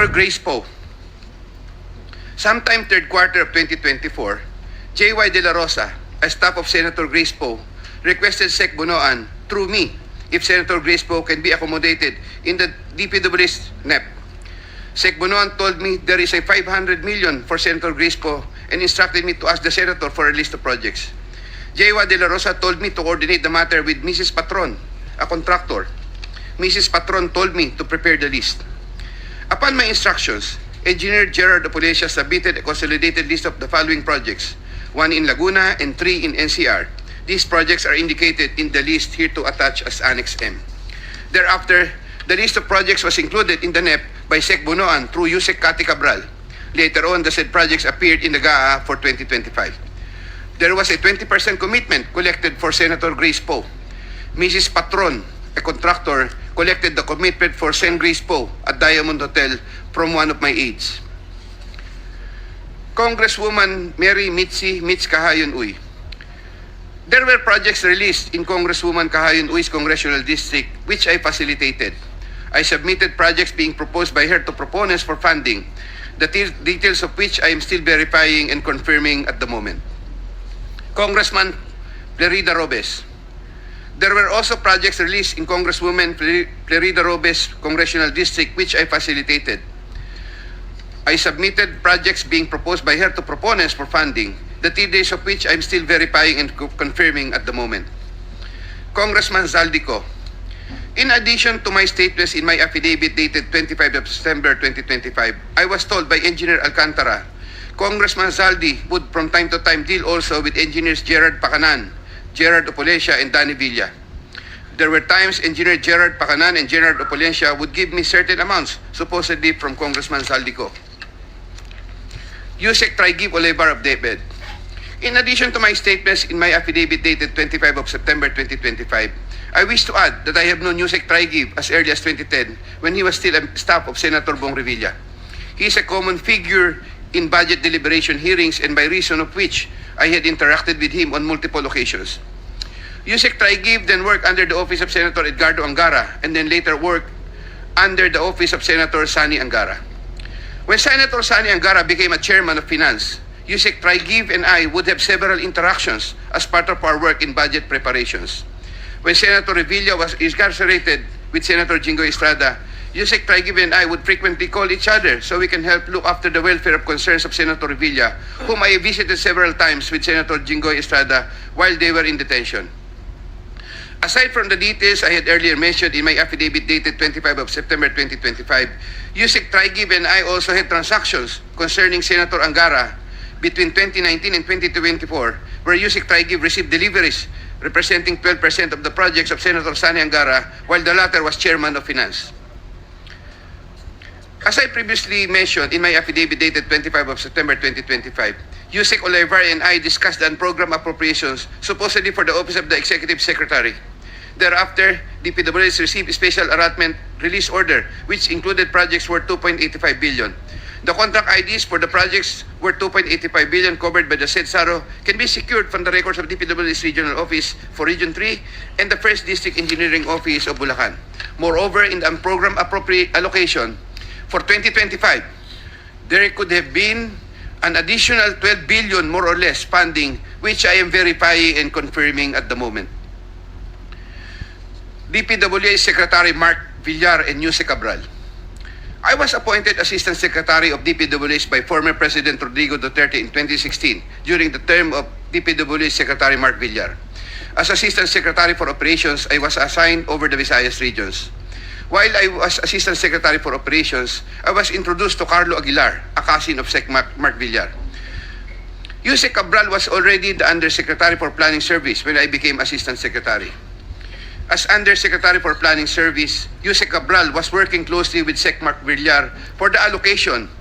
Senator Grace Poe. Sometime third quarter of 2024, J.Y. De La Rosa, a staff of Senator Grace Poe, requested Sec Bunoan through me if Senator Grace Poe can be accommodated in the DPW's NEP. Sec Bunoan told me there is a 500 million for Senator Grace Poe and instructed me to ask the Senator for a list of projects. J.Y. De La Rosa told me to coordinate the matter with Mrs. Patron, a contractor. Mrs. Patron told me to prepare the list. Upon my instructions, Engineer Gerard Apollesia submitted a consolidated list of the following projects, 1 in Laguna and 3 in NCR. These projects are indicated in the list here to attach as Annex M. Thereafter, the list of projects was included in the NEP by Sec Bunoan through Yusek Cathy Cabral. Later on, the said projects appeared in the GAA for 2025. There was a 20% commitment collected for Senator Grace Poe. Mrs. Patron, a contractor, collected the commitment for Sen. Grace Poe at Diamond Hotel from one of my aides. Congresswoman Mary Mitzi Mitz Kahayon Uy. There were projects released in Congresswoman Kahayon Uy's congressional district which I facilitated. I submitted projects being proposed by her to proponents for funding, the details of which I am still verifying and confirming at the moment. Congressman Plerida Robes. There were also projects released in Congresswoman Plerida Robes' congressional district which I facilitated. I submitted projects being proposed by her to proponents for funding, the details of which I'm still verifying and confirming at the moment. Congressman Zaldico. In addition to my statements in my affidavit dated 25 of September 2025, I was told by Engineer Alcantara, Congressman Zaldi would from time to time deal also with Engineers Gerard Pacanan, Gerard Apollesia, and Danny Villa. There were times Engineer Gerard Pacanan and Gerard Apollesia would give me certain amounts, supposedly from Congressman Zaldico. Yusek Traigib Olevar of DepEd. In addition to my statements in my affidavit dated 25 of September 2025, I wish to add that I have known Yusek Traigib as early as 2010 when he was still a staff of Senator Bong Revilla. He is a common figure in budget deliberation hearings and by reason of which I had interacted with him on multiple occasions. Yusek Traigib then worked under the office of Senator Edgardo Angara and then later worked under the office of Senator Sani Angara. When Senator Sani Angara became a chairman of finance, Yusek Traigib and I would have several interactions as part of our work in budget preparations. When Senator Revilla was incarcerated with Senator Jingoy Estrada, Yusek Traigib and I would frequently call each other so we can help look after the welfare of concerns of Senator Revilla, whom I visited several times with Senator Jingoy Estrada while they were in detention. Aside from the details I had earlier mentioned in my affidavit dated 25 of September 2025, Yusek Traigib and I also had transactions concerning Senator Angara between 2019 and 2024, where Yusek Traigib received deliveries representing 12% of the projects of Senator Sani Angara while the latter was chairman of finance. As I previously mentioned in my affidavit dated 25 of September 2025, Yusek Olevar and I discussed the unprogrammed appropriations supposedly for the Office of the Executive Secretary. Thereafter, DPWH received a special allotment release order which included projects worth 2.85 billion. The contract IDs for the projects worth 2.85 billion covered by the said SARO can be secured from the records of DPWH Regional Office for Region 3 and the 1st District Engineering Office of Bulacan. Moreover, in the unprogrammed allocation for 2025, there could have been an additional 12 billion more or less funding which I am verifying and confirming at the moment. DPWH Secretary Mark Villar and Yusek Cabral. I was appointed Assistant Secretary of DPWH by former President Rodrigo Duterte in 2016 during the term of DPWH Secretary Mark Villar. As Assistant Secretary for Operations, I was assigned over the Visayas regions. While I was Assistant Secretary for Operations, I was introduced to Carlo Aguilar, a cousin of Sec Mark Villar. Yusek Cabral was already the Undersecretary for Planning Service when I became Assistant Secretary. As Undersecretary for Planning Service, Yusek Cabral was working closely with Sec Mark Villar for the allocation,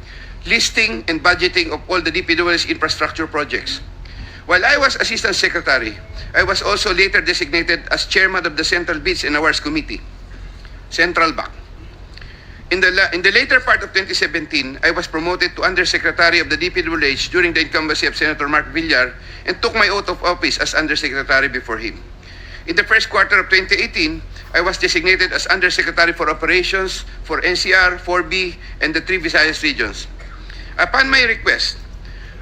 listing, and budgeting of all the DPWH infrastructure projects. While I was Assistant Secretary, I was also later designated as Chairman of the Central Bids and Awards Committee, Central Bank. In the later part of 2017, I was promoted to Undersecretary of the DPWH during the incumbency of Senator Mark Villar and took my oath of office as Undersecretary before him. In the first quarter of 2018, I was designated as Undersecretary for Operations for NCR, 4B, and the 3 Visayas regions. Upon my request,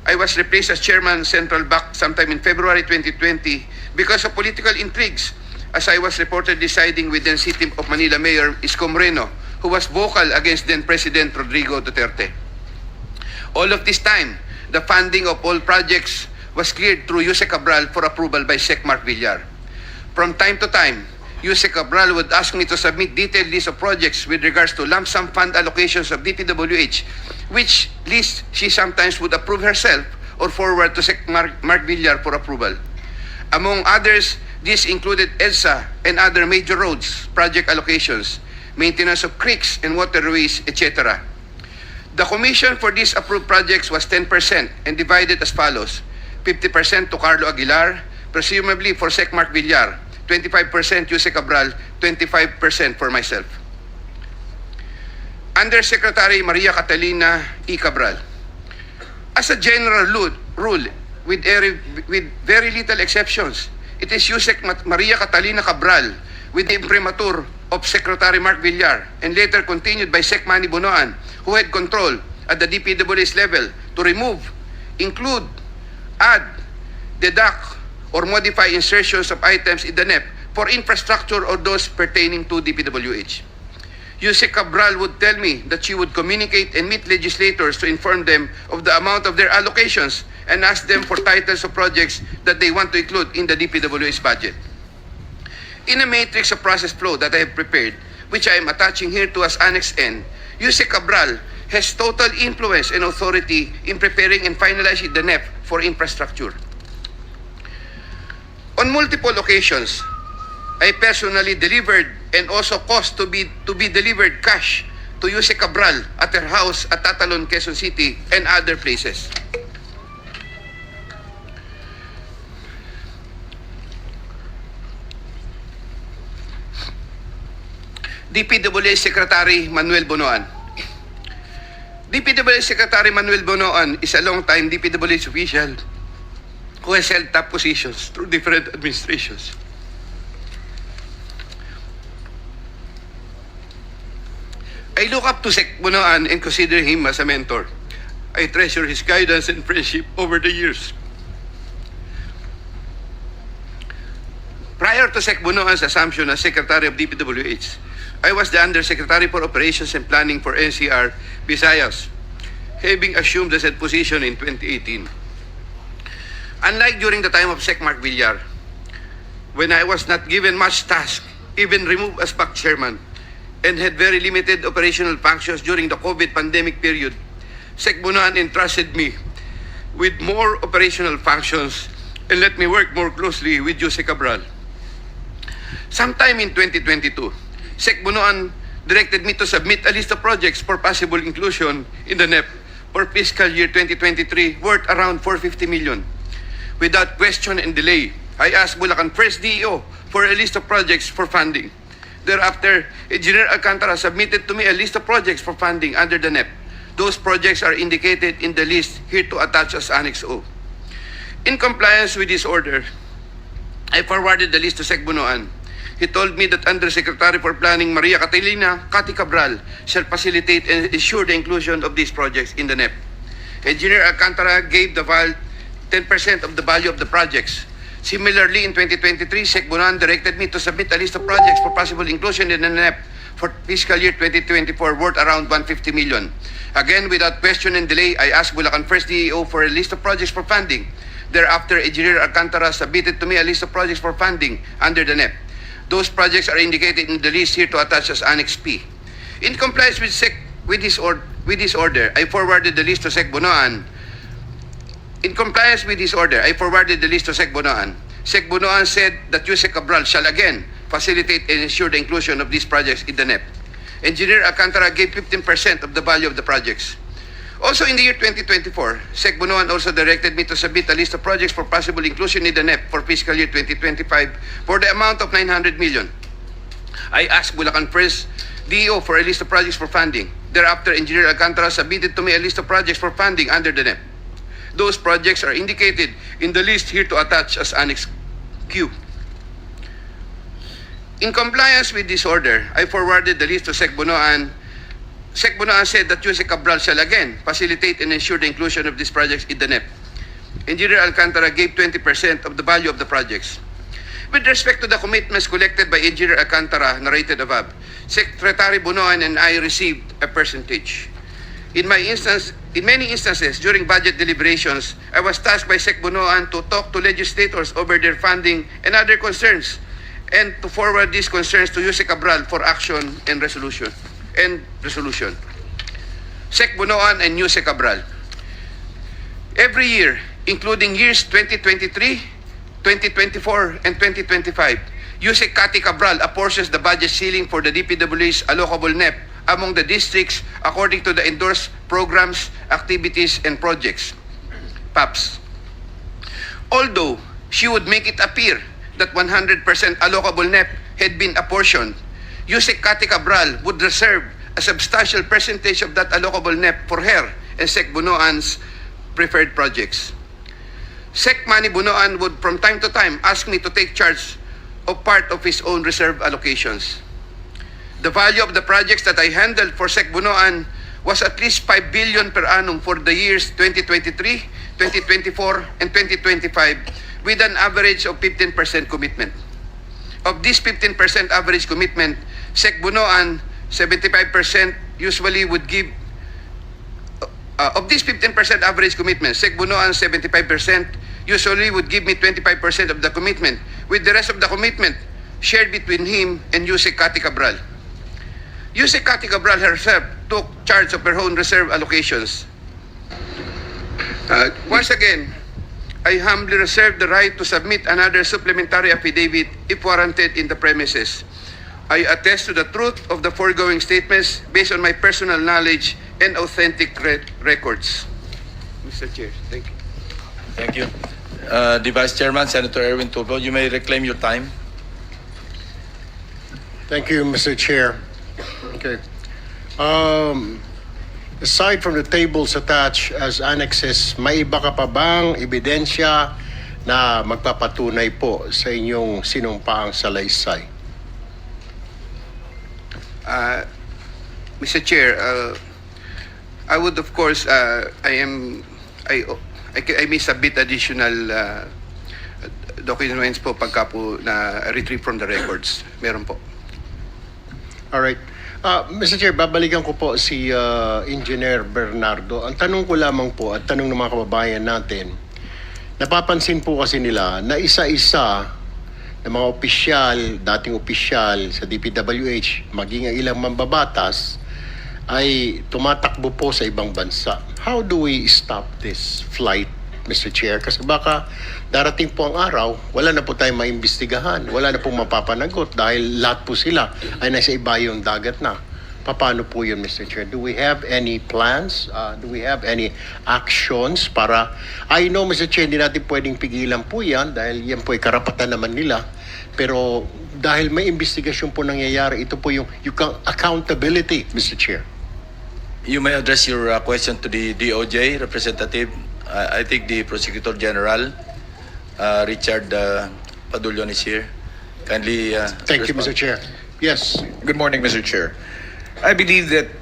I was replaced as Chairman Central Bank sometime in February 2020 because of political intrigues, as I was reportedly siding with then City of Manila Mayor Isko Moreno, who was vocal against then President Rodrigo Duterte. All of this time, the funding of all projects was cleared through Yuse Cabral for approval by Sec Mark Villar. From time to time, Yuse Cabral would ask me to submit detailed list of projects with regards to lump sum fund allocations of DPWH, which list she sometimes would approve herself or forward to Sec Mark Villar for approval. Among others, this included EDSA and other major roads, project allocations, maintenance of creeks and waterways, etc. The commission for these approved projects was 10% and divided as follows: 50% to Carlo Aguilar, presumably for Sec Mark Villar, 25% Yuse Cabral, 25% for myself. Undersecretary Maria Catalina E. Cabral. As a general rule, with very little exceptions, it is Yuse Maria Catalina Cabral, with the imprimatur of Secretary Mark Villar, and later continued by Sec Manny Bonoan, who had control at the DPWH level to remove, include, add, deduct, or modify insertions of items in the NEP for infrastructure or those pertaining to DPWH. Yuse Cabral would tell me that she would communicate and meet legislators to inform them of the amount of their allocations and ask them for titles of projects that they want to include in the DPWH budget. In a matrix of process flow that I have prepared, which I am attaching here to as Annex N, Yuse Cabral has total influence and authority in preparing and finalizing the NEP for infrastructure. On multiple occasions, I personally delivered and also caused to be delivered cash to Yuse Cabral at her house at Tatalon, Quezon City, and other places. DPWH Secretary Manuel Bonoan. DPWH Secretary Manuel Bonoan is a long-time DPWH official who has held top positions through different administrations. I look up to Sec Bonoan and consider him as a mentor. I treasure his guidance and friendship over the years. Prior to Sec Bonoan's assumption as Secretary of DPWH, I was the Undersecretary for Operations and Planning for NCR, Visayas, having assumed the said position in 2018. Unlike during the time of Sec Mark Villar, when I was not given much task, even removed as PAC chairman, and had very limited operational functions during the COVID pandemic period, Sec Bonoan entrusted me with more operational functions and let me work more closely with Yuse Cabral. Sometime in 2022, Sec Bonoan directed me to submit a list of projects for possible inclusion in the NEP for fiscal year 2023 worth around 450 million. Without question and delay, I asked Bulacan First DEO for a list of projects for funding. Thereafter, Engineer Alcantara submitted to me a list of projects for funding under the NEP. Those projects are indicated in the list here to attach as Annex O. In compliance with this order, I forwarded the list to Sec Bonoan. He told me that Undersecretary for Planning Maria Catalina Cati Cabral shall facilitate and ensure the inclusion of these projects in the NEP. Engineer Alcantara gave the 10% of the value of the projects. Similarly, in 2023, Sec Bonoan directed me to submit a list of projects for possible inclusion in the NEP for fiscal year 2024 worth around 150 million. Again, without question and delay, I asked Bulacan First DEO for a list of projects for funding. Thereafter, Engineer Alcantara submitted to me a list of projects for funding under the NEP. Those projects are indicated in the list here to attach as Annex P. In compliance with this order, I forwarded the list to Sec Bonoan. In compliance with this order, I forwarded the list to Sec Bonoan. Sec Bonoan said that Yuse Cabral shall again facilitate and ensure the inclusion of these projects in the NEP. Engineer Alcantara gave 15% of the value of the projects. Also in the year 2024, Sec Bonoan also directed me to submit a list of projects for possible inclusion in the NEP for fiscal year 2025 for the amount of 900 million. I asked Bulacan First DEO for a list of projects for funding. Thereafter, Engineer Alcantara submitted to me a list of projects for funding under the NEP. Those projects are indicated in the list here to attach as Annex Q. In compliance with this order, I forwarded the list to Sec Bunoan. Sec Bunoan said that Yusek Cabral shall again facilitate and ensure the inclusion of these projects in the NEP. Engineer Alcantara gave 20% of the value of the projects. With respect to the commitments collected by Engineer Alcantara narrated above, Secretary Bunoan and I received a percentage. In many instances during budget deliberations, I was tasked by Sec Bunoan to talk to legislators over their funding and other concerns, and to forward these concerns to Yusek Cabral for action and resolution. Sec Bunoan and Yusek Cabral. Every year, including years 2023, 2024, and 2025, Yusek Cathy Cabral apportions the budget ceiling for the DPW's allocable NEP among the districts according to the endorsed programs, activities, and projects, PAPs. Although she would make it appear that 100% allocable NEP had been apportioned, Yusek Cathy Cabral would reserve a substantial percentage of that allocable NEP for her and Sec Bunoan's preferred projects. Sec Manny Bunoan would from time to time ask me to take charge of part of his own reserve allocations. The value of the projects that I handled for Sec Bunoan was at least 5 billion per annum for the years 2023, 2024, and 2025 with an average of 15% commitment. Of this 15% average commitment, Sec Bunoan 75% usually would give of this 15% average commitment, Sec Bunoan 75% usually would give me 25% of the commitment, with the rest of the commitment shared between him and Yusek Cathy Cabral. Yusek Cathy Cabral herself took charge of her own reserve allocations. Once again, I humbly reserve the right to submit another supplementary affidavit if warranted in the premises. I attest to the truth of the foregoing statements based on my personal knowledge and authentic records. Mr. Chair, thank you. Thank you. The Vice Chairman, Senator Erwin Tulfo, you may reclaim your time. Thank you, Mr. Chair. Okay. Aside from the tables attached as annexes, may iba ka pa bang ebidensya na magpapatunay po sa inyong sinumpaang salaysay? Mr. Chair, I would of course, I may submit additional documents po pagka po na retrieve from the records. Meron po. Alright. Mr. Chair, babalikan ko po si Engineer Bernardo. Ang tanong ko lamang po at tanong ng mga kababayan natin, napapansin po kasi nila na isa-isa ng mga opisyal, dating opisyal sa DPWH, maging ang ilang mambabatas, ay tumatakbo po sa ibang bansa. How do we stop this flight, Mr. Chair? Kasi baka darating po ang araw, wala na po tayong maimbestigahan, wala na pong mapapanagot dahil lahat po sila ay nasa ibayong dagat na. Paano po yun, Mr. Chair? Do we have any plans? Do we have any actions para... I know, Mr. Chair, hindi natin pwedeng pigilan po yan dahil yan po ay karapatan naman nila. Pero dahil may investigasyon po nangyayari, ito po yung accountability, Mr. Chair. You may address your question to the DOJ representative. I think the Prosecutor General, Richard Padulyon, is here. Kindly Thank you, Mr. respond. Chair. Yes. Good morning, Mr. Chair. I believe that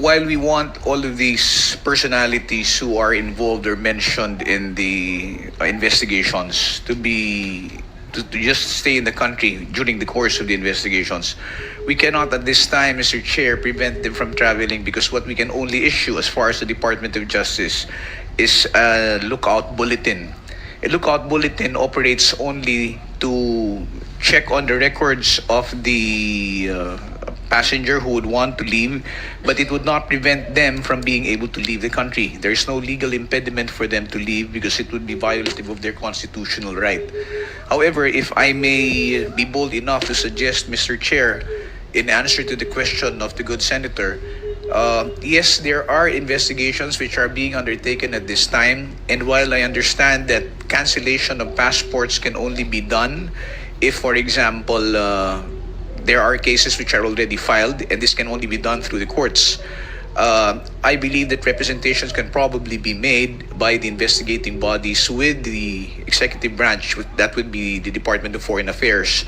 while we want all of these personalities who are involved or mentioned in the investigations to just stay in the country during the course of the investigations, we cannot at this time, Mr. Chair, prevent them from traveling because what we can only issue as far as the Department of Justice is a lookout bulletin. A lookout bulletin operates only to check on the records of the passenger who would want to leave, but it would not prevent them from being able to leave the country. There is no legal impediment for them to leave because it would be violative of their constitutional right. However, if I may be bold enough to suggest, Mr. Chair, in answer to the question of the good senator, yes, there are investigations which are being undertaken at this time, and while I understand that cancellation of passports can only be done if, for example, there are cases which are already filed, and this can only be done through the courts. I believe that representations can probably be made by the investigating bodies with the executive branch, that would be the Department of Foreign Affairs,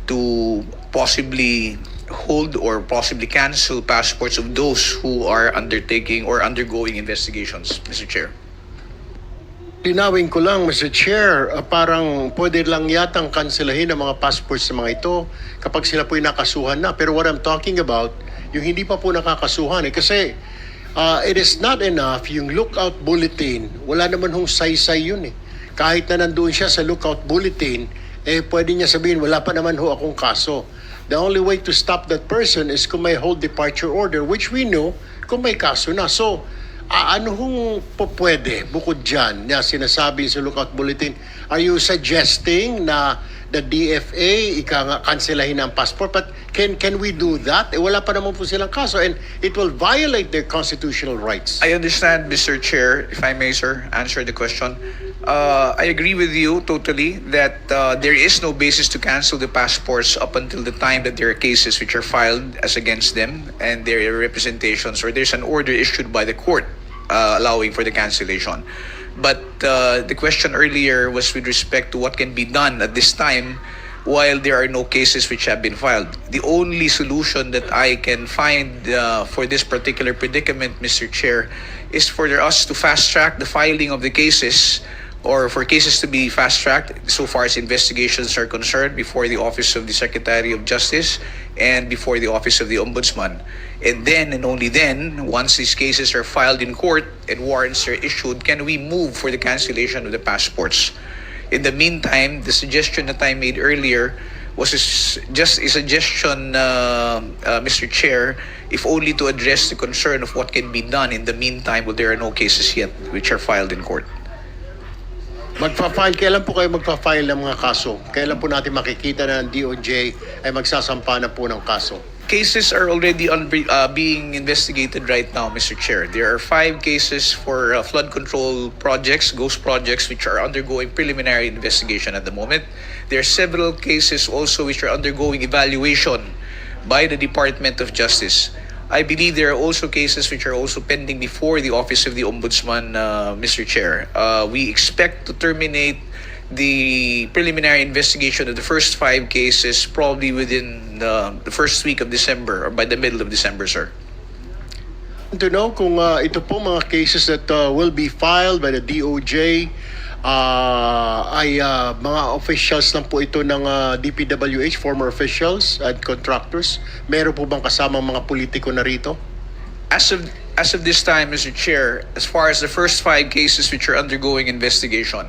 to possibly hold or possibly cancel passports of those who are undertaking or undergoing investigations, Mr. Chair. Linawin ko lang, Mr. Chair, parang pwede lang yatang kanselahin ang mga passports ng mga ito kapag sila po'y nakasuhan na. Pero what I'm talking about, yung hindi pa po nakakasuhan. Kasi it is not enough yung lookout bulletin. Wala naman hong saysay yun eh. Kahit na nandoon siya sa lookout bulletin, pwede niya sabihin, wala pa naman ho akong kaso. The only way to stop that person is kung may hold departure order, which we know kung may kaso na. So, ano hong pwede bukod dyan na sinasabi sa lookout bulletin? Are you suggesting na the DFA kanselahin ang passport? But can we do that? Wala pa naman po silang kaso and it will violate their constitutional rights. I understand, Mr. Chair, if I may, sir, answer the question. I agree with you totally that there is no basis to cancel the passports up until the time that there are cases which are filed as against them and there are representations or there's an order issued by the court allowing for the cancellation. But the question earlier was with respect to what can be done at this time while there are no cases which have been filed. The only solution that I can find for this particular predicament, Mr. Chair, is for us to fast-track the filing of the cases or for cases to be fast-tracked so far as investigations are concerned before the Office of the Secretary of Justice and before the Office of the Ombudsman. And then and only then, once these cases are filed in court and warrants are issued, can we move for the cancellation of the passports. In the meantime, the suggestion that I made earlier was just a suggestion, Mr. Chair, if only to address the concern of what can be done in the meantime while there are no cases yet which are filed in court. Kailan po kayo magpa-file ng mga kaso? Kailan po natin makikita na ang DOJ ay magsasampa na po ng kaso? Cases are already being investigated right now, Mr. Chair. There are 5 cases for flood control projects, ghost projects, which are undergoing preliminary investigation at the moment. There are several cases also which are undergoing evaluation by the Department of Justice. I believe there are also cases which are also pending before the Office of the Ombudsman, Mr. Chair. We expect to terminate the preliminary investigation of the first 5 cases probably within the first week of December or by the middle of December, sir. To know kung ito po mga cases that will be filed by the DOJ ay mga officials lang po ito ng DPWH, former officials and contractors. Meron po bang kasama mga politiko na rito? As of this time, Mr. Chair, as far as the first 5 cases which are undergoing investigation,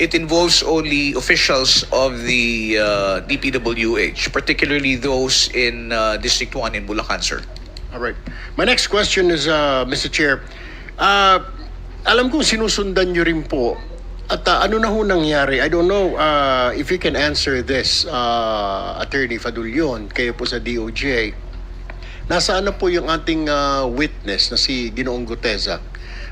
it involves only officials of the DPWH, particularly those in District 1 in Bulacan, sir. All right. My next question is, Mr. Chair, alam kong sinusundan nyo rin po at ano na ho nangyari? I don't know if you can answer this, Attorney Fadulyon, kayo po sa DOJ. Nasaan na po yung ating witness na si Ginoong Guteza?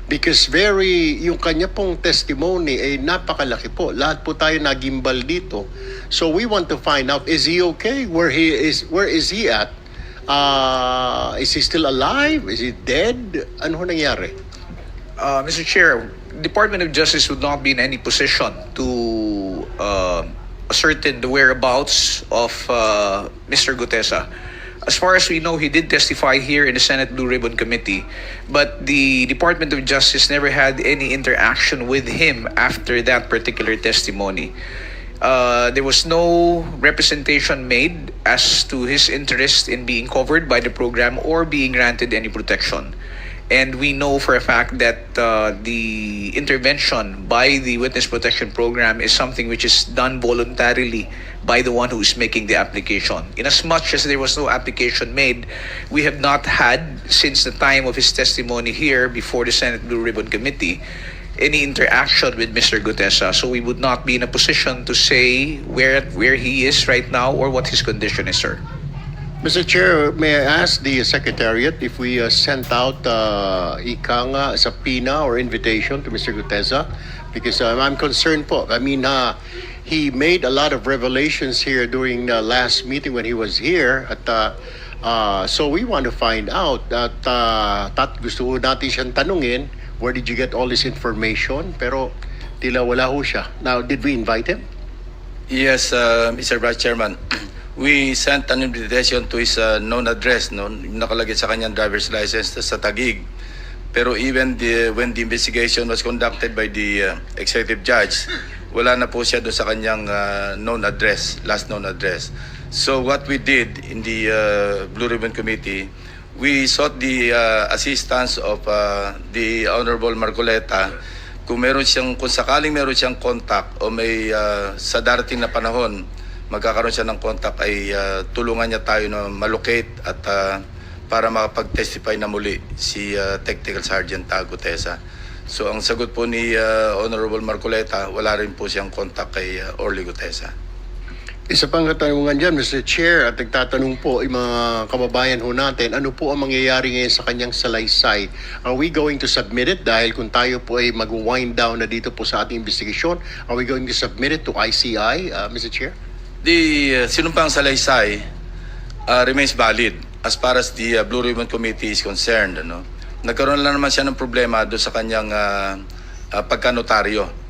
Because yung kanya pong testimony ay napakalaki po. Lahat po tayo nagimbal dito. So we want to find out, is he okay? Where is he at? Is he still alive? Is he dead? Ano ho nangyari? Mr. Chair, Department of Justice would not be in any position to ascertain the whereabouts of Mr. Gutesa. As far as we know, he did testify here in the Senate Blue Ribbon Committee, but the Department of Justice never had any interaction with him after that particular testimony. There was no representation made as to his interest in being covered by the program or being granted any protection. And we know for a fact that the intervention by the Witness Protection Program is something which is done voluntarily by the one who is making the application. Inasmuch as there was no application made, we have not had, since the time of his testimony here before the Senate Blue Ribbon Committee, any interaction with Mr. Gutesa. So we would not be in a position to say where he is right now or what his condition is, sir. Mr. Chair, may I ask the Secretariat if we sent out subpoena or invitation to Mr. Gutesa? Because I'm concerned po. I mean, he made a lot of revelations here during the last meeting when he was here. So we want to find out that gusto natin siyang tanungin, where did you get all this information? Pero tila wala ho siya. Now, did we invite him? Yes, Mr. Vice Chairman. we sent an invitation to his known address, no, nakalagay sa kanyang driver's license sa Taguig. Pero even when the investigation was conducted by the executive judge, wala na po siya doon sa kanyang known address, last known address. So what we did in the Blue Ribbon Committee, we sought the assistance of the Honorable Marcoleta kung sakaling meron siyang contact o may sa darating na panahon magkakaroon siya ng contact ay tulungan niya tayo na malocate at para makapag-testify na muli si Technical Sergeant Gutesa. So ang sagot po ni Honorable Marcoleta, wala rin po siyang contact kay Orly Gutesa. Isa pang katanungan dyan, Mr. Chair, at nagtatanong po yung mga kababayan ho natin, ano po ang mangyayari ngayon sa kanyang salaysay? Are we going to submit it? Dahil kung tayo po ay mag-wind down na dito po sa ating investigasyon, are we going to submit it to ICI, Mr. Chair? The sinumpang salaysay remains valid as far as the Blue Ribbon Committee is concerned. Ano? Nagkaroon lang naman siya ng problema doon sa kanyang pagkanotaryo.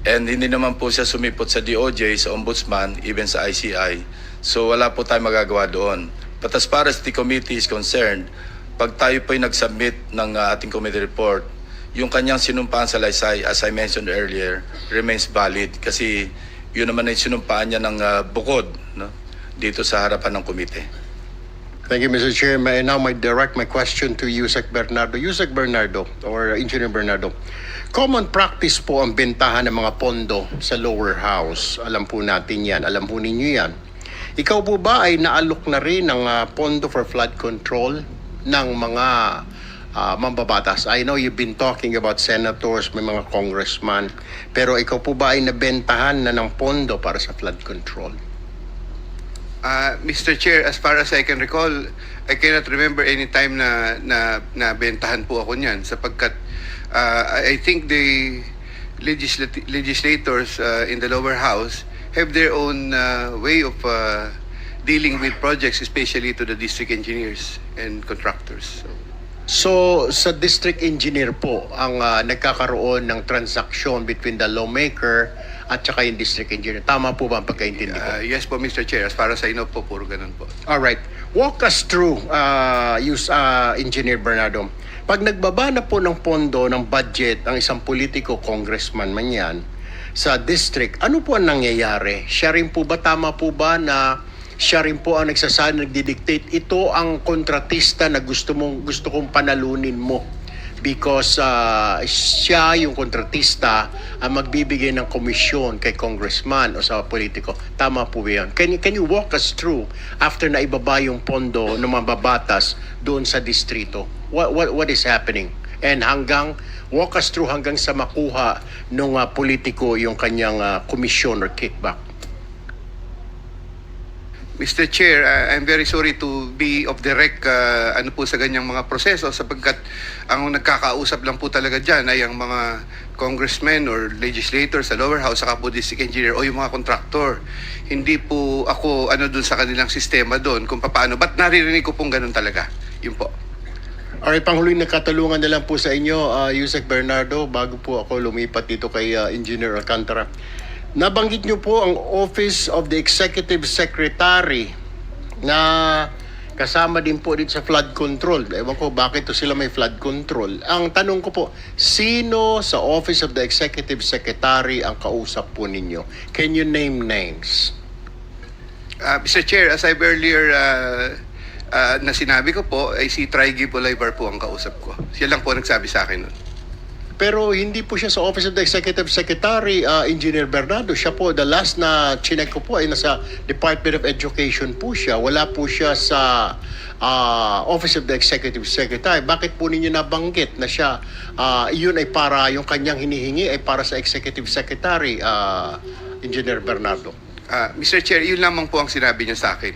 And hindi naman po siya sumipot sa DOJ, sa Ombudsman, even sa ICI. So wala po tayong magagawa doon. But as far as the committee is concerned, pag tayo po ay nag-submit ng ating committee report, yung kanyang sinumpaan sa salaysay, as I mentioned earlier, remains valid. Kasi yun naman ay sinumpaan niya ng bukod, no? Dito sa harapan ng komite. Thank you, Mr. Chair. Now I direct my question to Yusek Bernardo. Yusek Bernardo, or Engineer Bernardo. Common practice po ang bentahan ng mga pondo sa lower house. Alam po natin yan. Alam po ninyo yan. Ikaw po ba ay naalok na rin ng pondo for flood control ng mga mambabatas? I know you've been talking about senators, may mga congressman. Pero ikaw po ba ay nabentahan na ng pondo para sa flood control? Mr. Chair, as far as I can recall, I cannot remember any time na bentahan po ako niyan sapagkat I think the legislators in the lower house have their own way of dealing with projects, especially to the district engineers and contractors. So, sa district engineer po ang nagkakaroon ng transaction between the lawmaker at saka yung district engineer. Tama po ba ang pagkaintindi ko? Yes po, Mr. Chair. As far as I know po, puro ganun po. Alright. Walk us through, Engineer Bernardo. Pag nagbaba na po ng pondo, ng budget, ang isang politiko, congressman man yan, sa district, ano po ang nangyayari? Siya rin po ba, tama po ba na siya rin po ang nagsasabi, nagdidictate, ito ang kontratista na gusto kong panalunin mo? Because siya yung kontratista ang magbibigay ng komisyon kay congressman o sa politiko. Tama po ba yan? Can you walk us through after na ibaba yung pondo ng mga babatas doon sa distrito? What is happening? And walk us through hanggang sa makuha ng politiko yung kanyang komisyon or kickback. Mr. Chair, I'm very sorry to be off the rec ano po sa ganyang mga proseso sapagkat ang nagkakausap lang po talaga dyan ay ang mga congressmen or legislators sa lower house saka po district engineer o yung mga contractor. Hindi po ako dun sa kanilang sistema doon kung paano. Ba't naririnig ko pong ganun talaga? Yun po. Alright, panghuling nagkatalungan na lang po sa inyo, Yusek Bernardo, bago po ako lumipat dito kay Engineer Alcantara. Nabanggit niyo po ang Office of the Executive Secretary na kasama din po dito sa flood control. Ewan ko bakit to sila may flood control. Ang tanong ko po, sino sa Office of the Executive Secretary ang kausap po ninyo? Can you name names? Mr. Chair, as I've earlier na sinabi ko po, ay si Trigib Olivar po ang kausap ko. Siya lang po nagsabi sa akin nun. Pero hindi po siya sa Office of the Executive Secretary, Engineer Bernardo. Siya po, the last na chinek ko po ay nasa Department of Education po siya. Wala po siya sa Office of the Executive Secretary. Bakit po ninyo nabanggit na siya, yun ay para, yung kanyang hinihingi ay para sa Executive Secretary, Engineer Bernardo? Mr. Chair, yun lamang po ang sinabi niya sa akin.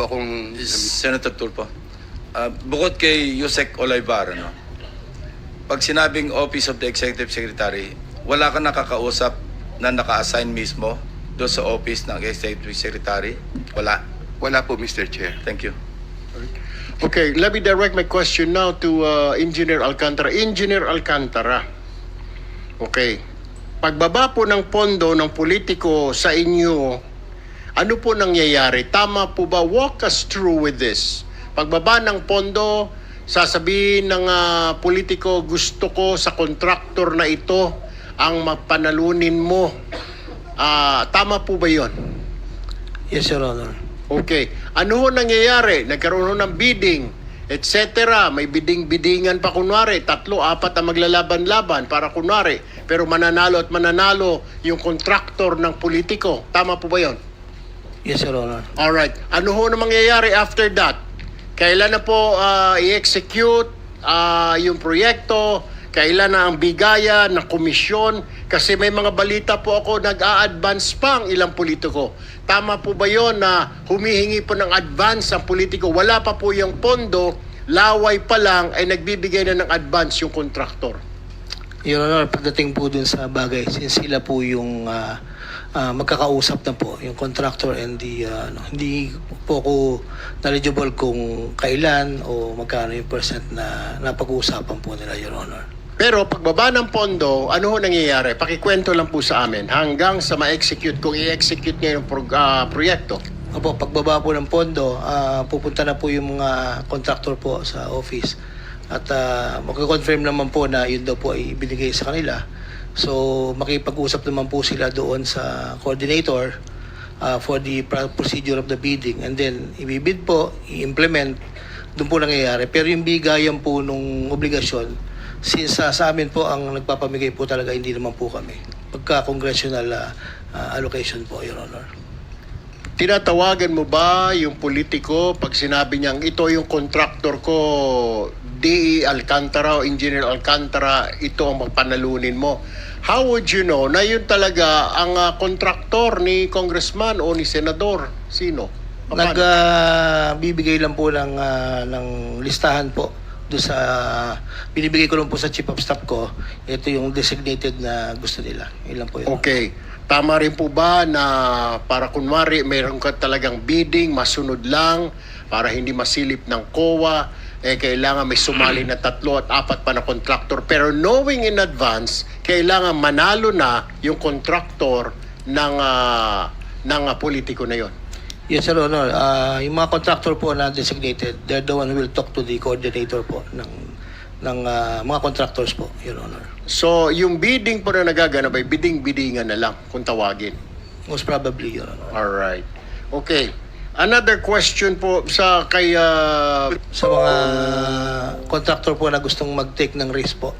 Po akong... Senator Tulfo, bukod kay Yusek Olivar, ano? Pag sinabing Office of the Executive Secretary, wala ka nakakausap na naka-assign mismo doon sa Office ng Executive Secretary? Wala? Wala po, Mr. Chair. Thank you. Okay, let me direct my question now to Engineer Alcantara. Engineer Alcantara, okay, pagbaba po ng pondo ng politiko sa inyo, Ano po nangyayari? Tama po ba? Walk us through with this. Pagbaba ng pondo, sasabihin ng politiko, gusto ko sa kontraktor na ito ang mapanalunin mo. Tama po ba yon? Yes, Your Honor. Okay. Ano ho nangyayari? Nagkaroon ho ng bidding, etc. May bidding-biddingan pa kunwari. 3, 4 ang maglalaban-laban para kunwari. Pero mananalo at mananalo yung kontraktor ng politiko. Tama po ba yon? Yes, Your Honor. Alright. Ano ho na mangyayari after that? Kailan na po i-execute yung proyekto? Kailan na ang bigaya ng komisyon? Kasi may mga balita po ako nag-a-advance pa ang ilang politiko. Tama po ba yon na humihingi po ng advance ang politiko? Wala pa po yung pondo, laway pa lang ay nagbibigay na ng advance yung kontraktor. Your Honor, pagdating po dun sa bagay, since sila po yung magkakausap na po, yung contractor and the, hindi po ako knowledgeable kung kailan o magkano yung percent na napag-uusapan po nila, Your Honor. Pero pagbaba ng pondo, ano ho nangyayari? Pakikwento lang po sa amin hanggang sa ma-execute, kung i-execute niya yung proyekto. Opo, pagbaba po ng pondo, pupunta na po yung mga contractor po sa office. At magko-confirm naman po na yun daw po ay ibinigay sa kanila. So, makipag-usap naman po sila doon sa coordinator for the procedure of the bidding. And then, ibibid po, i-implement, doon po nangyayari. Pero yung bigayan po nung obligasyon, since sa amin po ang nagpapamigay po talaga, hindi naman po kami. Pagka-congressional allocation po, Your Honor. Tinatawagan mo ba yung politiko pag sinabi niyang ito yung contractor ko, DE Alcantara o Engineer Alcantara, ito ang mapanalunin mo? How would you know na yun talaga ang kontraktor ni congressman o ni senador? Sino? Paano? Nagbibigay lang po ng listahan po do sa binibigay ko lang po sa chief of staff ko. Ito yung designated na gusto nila. Ilan po yun. Okay. Tama rin po ba na para kunwari mayroon ka talagang bidding, masunod lang para hindi masilip ng COA, kailangan may sumali na 3 at 4 pa na contractor. Pero knowing in advance, kailangan manalo na yung contractor ng politiko na yon. Yes, Sir Honor. Yung mga contractor po na designated, they're the one who will talk to the coordinator po ng mga contractors po, Your Honor. So, yung bidding po na nagaganap ay bidding-biddingan na lang kung tawagin. Most probably, Your Honor. Alright. Okay. Another question po sa kay... Sa mga contractor po na gustong mag-take ng risk po.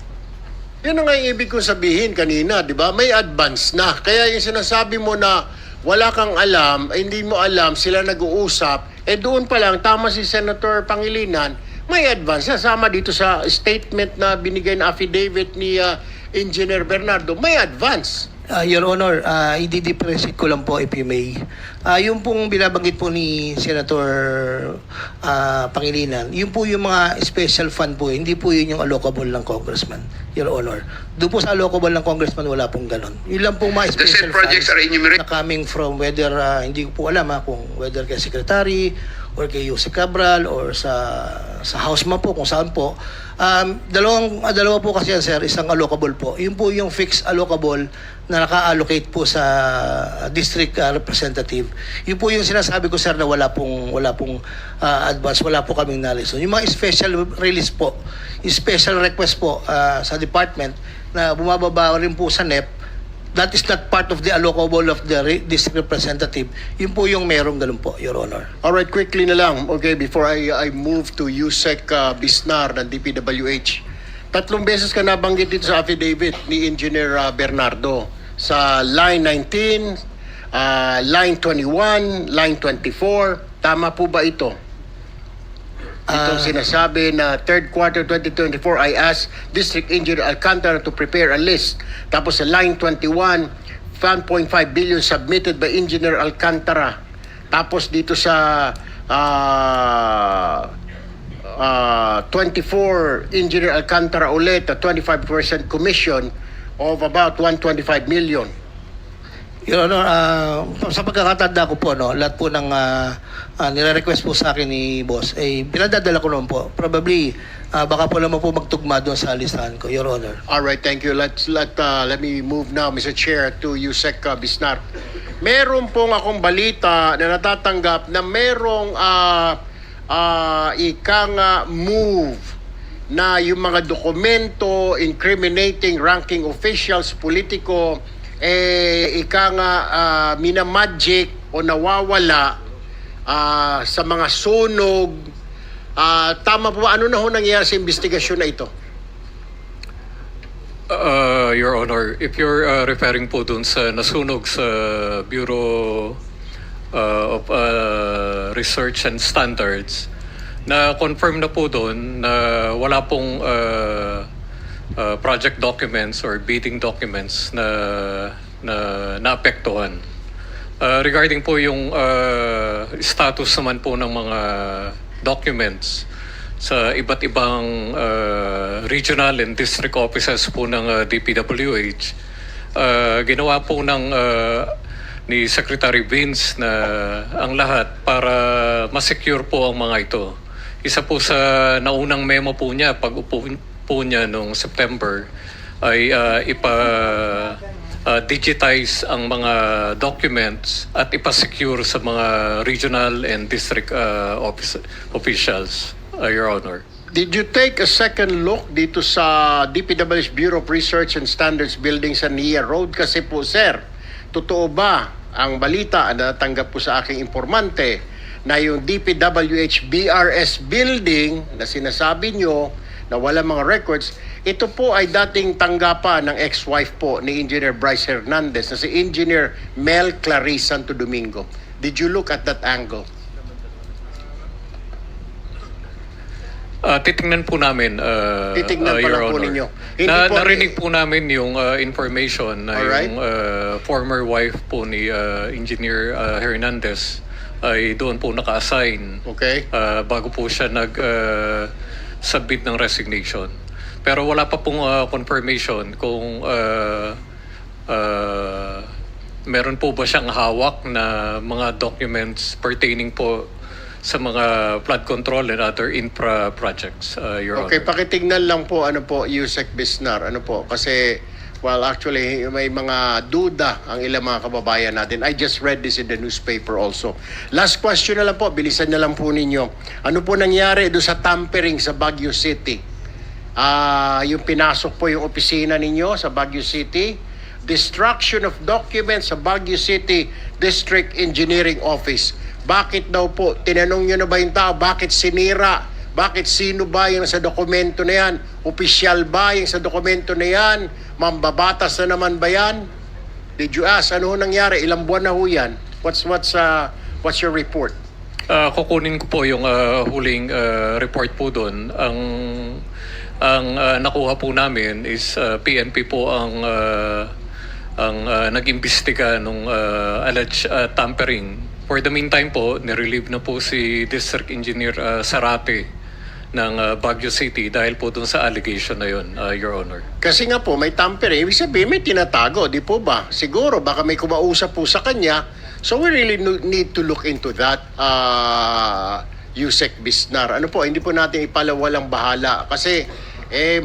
Yan ang ibig kong sabihin kanina, di ba? May advance na. Kaya yung sinasabi mo na wala kang alam, hindi mo alam, sila nag-uusap, doon pa lang, tama si Senator Pangilinan, may advance. Sama dito sa statement na binigay na affidavit ni Engineer Bernardo, may advance. Your Honor, i-differentiate ko lang po if you may. Yung pong binabanggit po ni Senator Pangilinan, yun po yung mga special fund po, hindi po yun yung allocable ng congressman, Your Honor. Doon po sa allocable ng congressman, wala pong ganon. Yun lang pong mga The special said projects are funds enumerated. na coming from whether, hindi ko po alam kung whether kay Secretary or kay Jose Cabral or sa House man po, kung saan po. Dalawa po kasi yan, sir, isang allocable po. Yun po yung fixed allocable na naka-allocate po sa district representative. Yun po yung sinasabi ko, sir, na wala pong advance, wala po kaming knowledge. So, yung mga special release po, yung special request po sa department na bumababa rin po sa NEP, that is not part of the allocable of the district representative. Yun po yung merong ganun po, Your Honor. Alright, quickly na lang, okay, before I move to Yusek Bisnar ng DPWH. 3 beses ka nabanggit dito sa affidavit ni Engineer Bernardo. Sa line 19, line 21, line 24. Tama po ba ito? Itong sinasabi na 3rd quarter 2024, I asked District Engineer Alcantara to prepare a list. Tapos sa line 21, 1.5 billion submitted by Engineer Alcantara. Tapos dito sa 24, Engineer Alcantara ulit, a 25% commission of about 125 million. Your Honor, sa pagkakatanda ko po, lahat po ng nire-request po sa akin ni Boss, pinadadala ko naman po. Probably, baka po naman po magtugma doon sa listahan ko, Your Honor. All right, thank you. Let me move now, Mr. Chair, to Yusek Bisnar. meron pong akong balita na natatanggap na merong move na yung mga dokumento incriminating ranking officials, politiko, minamagic o nawawala sa mga sunog. Tama po ba? Ano na ho nangyayari sa investigasyon na ito? Your Honor, if you're referring po dun sa nasunog sa Bureau of Research and Standards, na-confirm na po doon na wala pong project documents or bidding documents na naapektuhan. Regarding po yung status naman po ng mga documents sa iba't ibang regional and district offices po ng DPWH, ginawa po ni Secretary Vince na ang lahat para ma-secure po ang mga ito. Isa po sa naunang memo po niya pag upo po niya noong September ay digitize ang mga documents at ipa-secure sa mga regional and district officials, Your Honor. Did you take a second look dito sa DPWH Bureau of Research and Standards building sa Nia Road? Kasi po, sir, totoo ba ang balita na natanggap po sa aking informante na yung DPWH BRS building na sinasabi nyo na wala mga records, ito po ay dating tanggapan ng ex-wife po ni Engineer Bryce Hernandez na si Engineer Mel Clarice Santo Domingo. Did you look at that angle? Titingnan po namin, Titingnan pa Your lang po Honor. ninyo. Hindi po Narinig po namin yung information na Alright. yung former wife po ni Engineer Hernandez ay doon po naka-assign Okay. bago po siya submit ng resignation. Pero wala pa pong confirmation kung meron po ba siyang hawak na mga documents pertaining po sa mga flood control and other infra projects, Your Okay, Honor. pakitignan lang po, Yusek Bisnar, kasi, well, actually, may mga duda ang ilang mga kababayan natin. I just read this in the newspaper also. Last question na lang po, bilisan na lang po ninyo. Ano po nangyari doon sa tampering sa Baguio City? Yung pinasok po yung opisina ninyo sa Baguio City, destruction of documents sa Baguio City District Engineering Office. Bakit daw po? Tinanong nyo na ba yung tao? Bakit sinira? Bakit sino ba yung sa dokumento na yan? Opisyal ba yung sa dokumento na yan? Mambabatas na naman ba yan? Did you ask? Ano ho nangyari? Ilang buwan na ho yan? What's your report? Kukunin ko po yung huling report po doon. Ang nakuha po namin is PNP po ang nag-imbestiga nung alleged tampering. For the meantime po, nirelieve na po si District Engineer Sarate ng Baguio City dahil po dun sa allegation na yun, Your Honor. Kasi nga po, may tampering. Ibig sabihin, may tinatago, di po ba? Siguro, baka may kumausap po sa kanya. So we really need to look into that, Yusek Bisnar. Ano po, hindi po natin ipalawalang bahala. Kasi,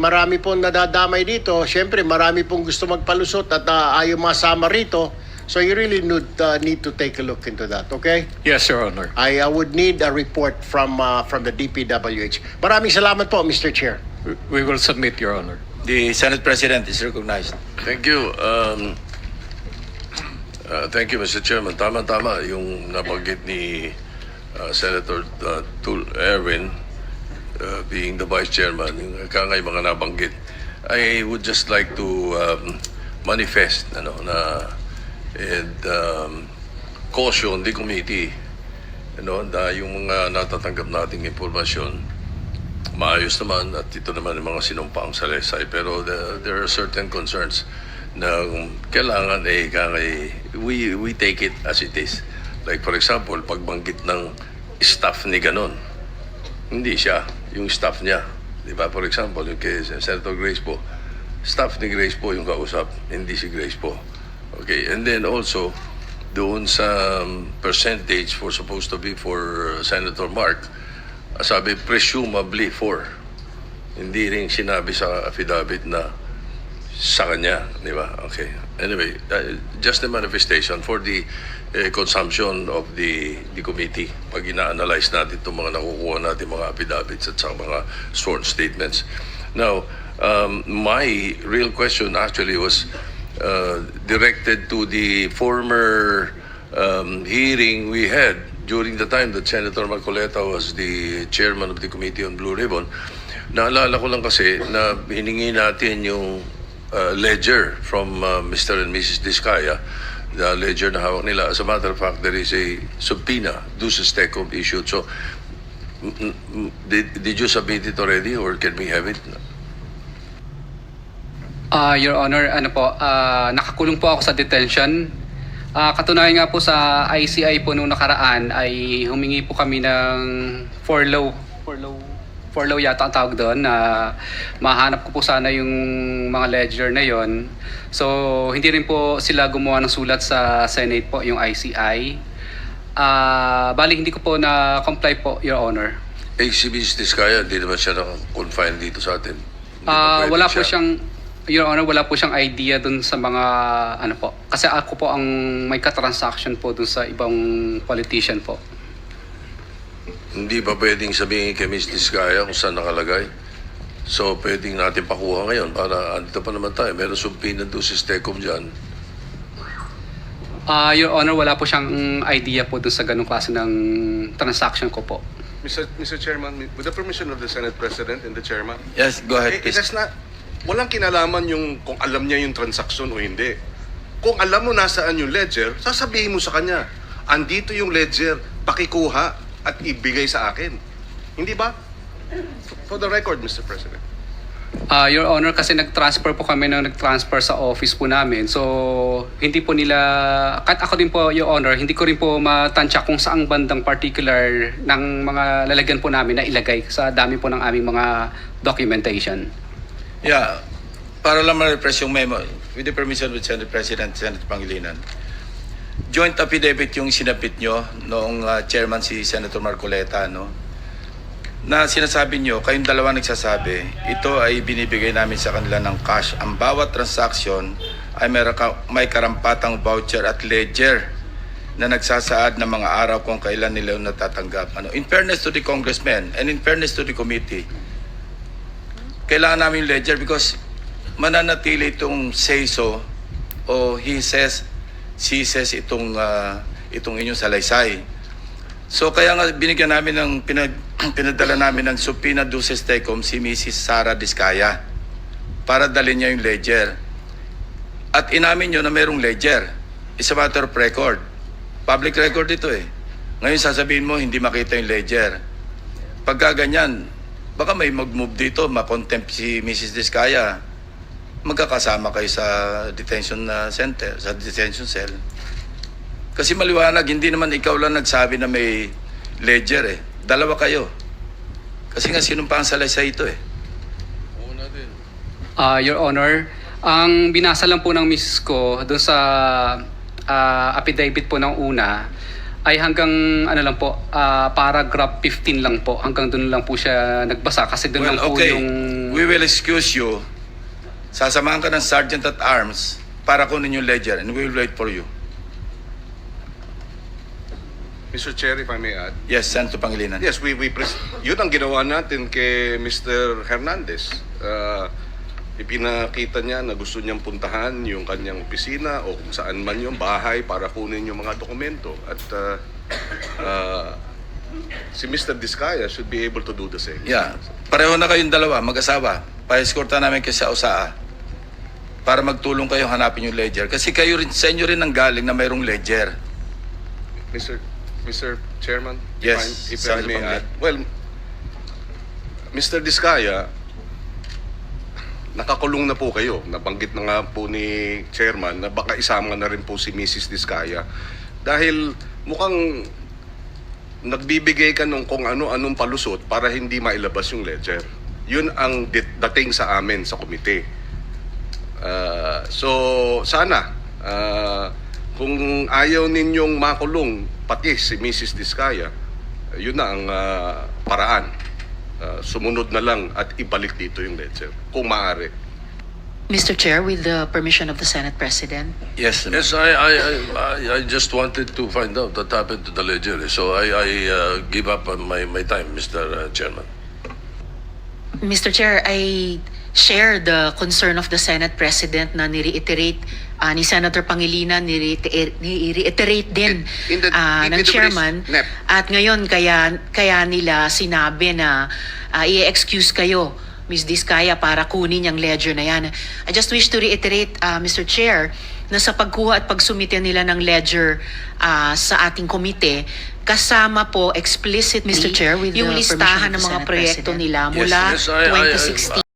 marami pong nadadamay dito. Siyempre, marami pong gusto magpalusot at ayaw masama rito. So you really need to take a look into that, okay? Yes, Your Honor. I would need a report from the DPWH. Maraming salamat po, Mr. Chair. We will submit, Your Honor. The Senate President is recognized. Thank you. Thank you, Mr. Chairman. Tama-tama yung nabanggit ni Senator Erwin being the Vice Chairman, yung kangay mga nabanggit. I would just like to manifest na and caution the committee na yung mga natatanggap nating impormasyon maayos naman at ito naman yung mga sinumpaang salaysay, pero there are certain concerns na kailangan we take it as it is. Like for example, pagbanggit ng staff ni ganon, hindi siya, yung staff niya, di ba? For example, yung kay Senator Grace po, staff ni Grace po yung kausap, hindi si Grace po. Okay, and then also doon sa percentage supposed to be for Senator Mark, sabi presumably for, hindi rin sinabi sa affidavit na sa kanya, di ba? Okay. Anyway, just a manifestation for the consumption of the committee pag ina-analyze natin itong mga nakukuha natin mga affidavits at saka mga sworn statements. Now, my real question actually was directed to the former hearing we had during the time that Senator Marcoleta was the chairman of the Committee on Blue Ribbon. Naalala ko lang kasi na hiningi natin yung ledger from Mr. and Mrs. Diskaya, the ledger na hawak nila. As a matter of fact, there is a subpoena, duces tecum issued. So, did you submit it already or can we have it? Your Honor, nakakulong po ako sa detention. Katunayan nga po sa ICI po nung nakaraan ay humingi po kami ng forlaw yata ang tawag doon, na mahanap ko po sana yung mga ledger na yon. So hindi rin po sila gumawa ng sulat sa Senate po, yung ICI. Bali hindi ko po na-comply po, Your Honor. Si Mrs. Diskaya, hindi naman siya naka-confine dito sa atin. Hindi ba pwede Wala siya? po siyang, Your Honor, wala po siyang idea dun sa mga kasi ako po ang may ka-transaction po dun sa ibang politician po. Hindi ba pwedeng sabihin kay Ms. Diskaya kung saan nakalagay? So, pwedeng natin pakuha ngayon para andito pa naman tayo. Meron subpoena duces tecum dyan. Your Honor, wala po siyang idea po dun sa ganung klase ng transaction ko po. Mr. Chairman, with the permission of the Senate President and the Chairman, Yes, go ahead, it please. has not, walang kinalaman yung kung alam niya yung transaction o hindi. Kung alam mo nasaan yung ledger, sasabihin mo sa kanya, andito yung ledger, pakikuha at ibigay sa akin. Hindi ba? For the record, Mr. President. Your Honor, kasi nag-transfer po kami sa office po namin. So, hindi po nila, kahit ako din po, Your Honor, hindi ko rin po matansya kung saang bandang particular ng mga lalagyan po namin na ilagay sa dami po ng aming mga documentation. Yeah, para lang ma-refresh yung memo, with the permission of the Senate President, Senator Pangilinan. Joint affidavit yung sinapit nyo noong chairman si Senator Marcoleta, no? Na sinasabi nyo, kayong dalawa nagsasabi, ito ay binibigay namin sa kanila ng cash. Ang bawat transaction ay may karampatang voucher at ledger na nagsasaad ng mga araw kung kailan nila natatanggap. In fairness to the congressmen and in fairness to the committee, kailangan namin yung ledger because mananatili itong say-so o he says, she says itong inyong salaysay. So kaya nga binigyan namin ng pinadala namin ng subpoena duces tecum si Mrs. Sara Diskaya para dalhin niya yung ledger. At inamin nyo na mayroong ledger. It's a matter of record. Public record ito eh. Ngayon sasabihin mo hindi makita yung ledger. Pagka ganyan, baka may mag-move dito, makontempt si Mrs. Diskaya. Magkakasama kayo sa detention center, sa detention cell. Kasi maliwanag, hindi naman ikaw lang nagsabi na may ledger eh. Dalawa kayo. Kasi nga sinumpang salaysay ito eh. Your Honor, ang binasa lang po ng misis ko doon sa affidavit po ng una ay hanggang paragraph 15 lang po. Hanggang doon lang po siya nagbasa kasi doon lang po yung... We will excuse you. Sasamahan ka ng Sergeant at Arms para kunin yung ledger and we will wait for you. Mr. Chair, if I may add. Yes, Senator Pangilinan. Yes, yun ang ginawa natin kay Mr. Hernandez. Ipinakita niya na gusto niyang puntahan yung kanyang opisina o kung saan man yung bahay para kunin yung mga dokumento. At si Mr. Diskaya should be able to do the same. Yeah. Pareho na kayong dalawa, mag-asawa. Pa-escorta namin kayo sa USAA para magtulong kayo hanapin yung ledger. Kasi kayo rin, sa inyo rin ang galing na mayroong ledger. Mr. Chairman, Yes, if I Senator may Pangilinan. add. Well, Mr. Diskaya, nakakulong na po kayo. Nabanggit na nga po ni Chairman na baka isama na rin po si Mrs. Diskaya. Dahil mukhang nagbibigay ka nung kung ano-anong palusot para hindi mailabas yung ledger. Yun ang dating sa amin sa komite. So, sana, kung ayaw ninyong makulong pati si Mrs. Diskaya, yun na ang paraan. Sumunod na lang at ibalik dito yung ledger, kung maaari. Mr. Chair, with the permission of the Senate President. Yes, ma'am. Yes, I just wanted to find out what happened to the ledger. So I give up on my time, Mr. Chairman. Mr. Chair, I share the concern of the Senate President na ni-reiterate ni Senator Pangilinan, ni-reiterate din In the ng DPW's chairman. NEP. At ngayon, kaya nila sinabi na i-excuse kayo, Ms. Diskaya, para kunin yung ledger na yan. I just wish to reiterate, Mr. Chair, na sa pagkuha at pagsumite nila ng ledger sa ating komite, kasama po explicitly Mr. Chair, with the yung permission listahan of the ng mga Senate proyekto President. nila Yes, mula yes, I- 2016.